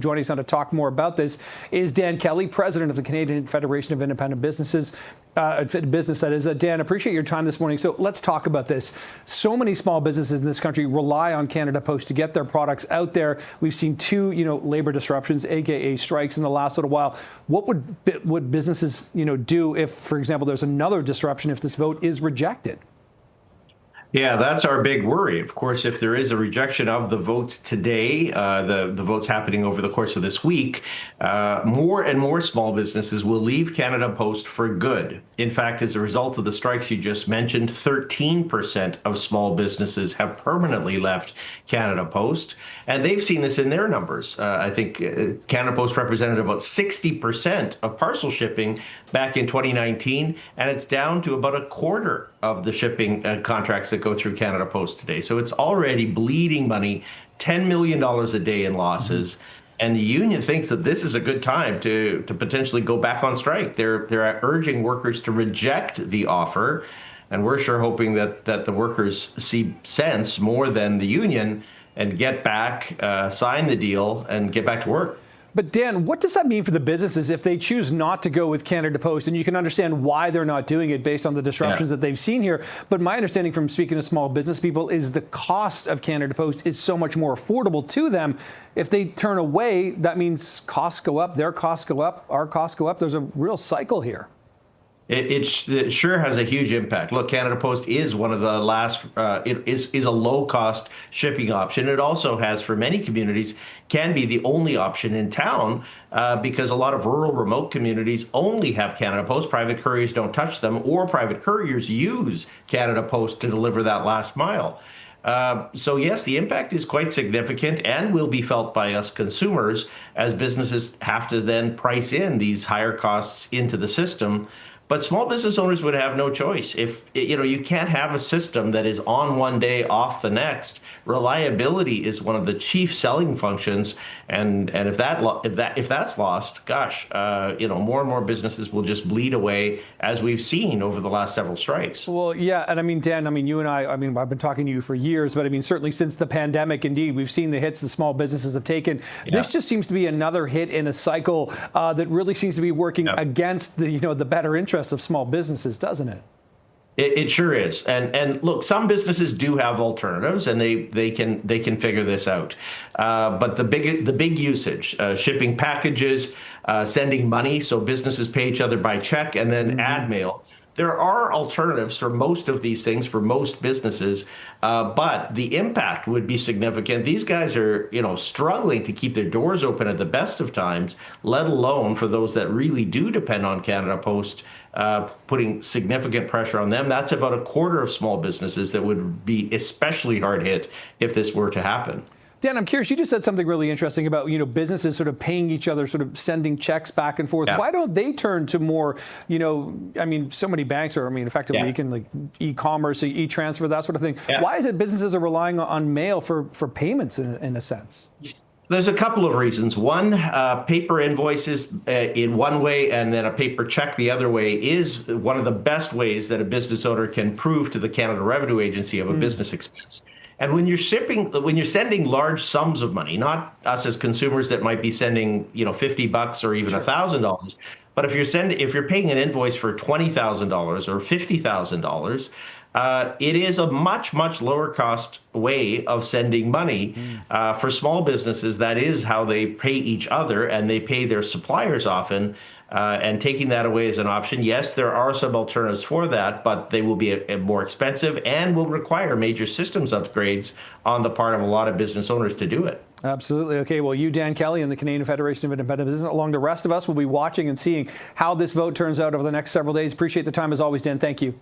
joining us now to talk more about this is Dan Kelly, president of the Canadian Federation of Independent Businesses. Business, that is. Dan, appreciate your time this morning. So let's talk about this. So many small businesses in this country rely on Canada Post to get their products out there. We've seen two, labor disruptions, aka strikes, in the last little while. What would businesses, do if, for example, there's another disruption if this vote is rejected? Yeah, that's our big worry. Of course, if there is a rejection of the votes today, the votes happening over the course of this week, more and more small businesses will leave Canada Post for good. In fact, as a result of the strikes you just mentioned, 13% of small businesses have permanently left Canada Post, and they've seen this in their numbers. I think Canada Post represented about 60% of parcel shipping back in 2019, and it's down to about a quarter of the shipping contracts that go through Canada Post today. So it's already bleeding money, $10 million a day in losses. Mm-hmm. And the union thinks that this is a good time to potentially go back on strike. They're urging workers to reject the offer. And we're sure hoping that the workers see sense more than the union and get back, sign the deal and get back to work. But Dan, what does that mean for the businesses if they choose not to go with Canada Post? And you can understand why they're not doing it based on the disruptions that they've seen here. But my understanding from speaking to small business people is the cost of Canada Post is so much more affordable to them. If they turn away, that means costs go up, their costs go up, our costs go up. There's a real cycle here. It sure has a huge impact. Look, Canada Post is one of the last, it is a low-cost shipping option. It also has, for many communities, can be the only option in town because a lot of rural, remote communities only have Canada Post. Private couriers don't touch them, or private couriers use Canada Post to deliver that last mile. So yes, the impact is quite significant and will be felt by us consumers as businesses have to then price in these higher costs into the system. But small business owners would have no choice. If you can't have a system that is on one day, off the next. Reliability is one of the chief selling functions, and if that's lost, gosh, more and more businesses will just bleed away, as we've seen over the last several strikes. Well, yeah, and Dan, you and I've been talking to you for years, but certainly since the pandemic, indeed, we've seen the hits the small businesses have taken. Yeah. This just seems to be another hit in a cycle that really seems to be working against the better interests of small businesses, doesn't it? It sure is, and look, some businesses do have alternatives, and they can figure this out. But the big usage, shipping packages, sending money, so businesses pay each other by check, and then ad mail. There are alternatives for most of these things for most businesses, but the impact would be significant. These guys are, struggling to keep their doors open at the best of times, let alone for those that really do depend on Canada Post, putting significant pressure on them. That's about a quarter of small businesses that would be especially hard hit if this were to happen. Dan, I'm curious, you just said something really interesting about, businesses sort of paying each other, sort of sending checks back and forth. Yeah. Why don't they turn to more, so many banks are, effectively you can like e-commerce, e-transfer, that sort of thing. Yeah. Why is it businesses are relying on mail for payments in a sense? There's a couple of reasons. One, paper invoices in one way and then a paper check the other way is one of the best ways that a business owner can prove to the Canada Revenue Agency of a business expense. And when you're sending large sums of money, not us as consumers that might be sending, $50 or even $1,000, but if you're paying an invoice for $20,000 or $50,000, it is a much, much lower cost way of sending money. For small businesses, that is how they pay each other, and they pay their suppliers often. And taking that away is an option. Yes, there are some alternatives for that, but they will be more expensive and will require major systems upgrades on the part of a lot of business owners to do it. Absolutely. Okay, well, you, Dan Kelly, and the Canadian Federation of Independent Business, along the rest of us, will be watching and seeing how this vote turns out over the next several days. Appreciate the time as always, Dan. Thank you.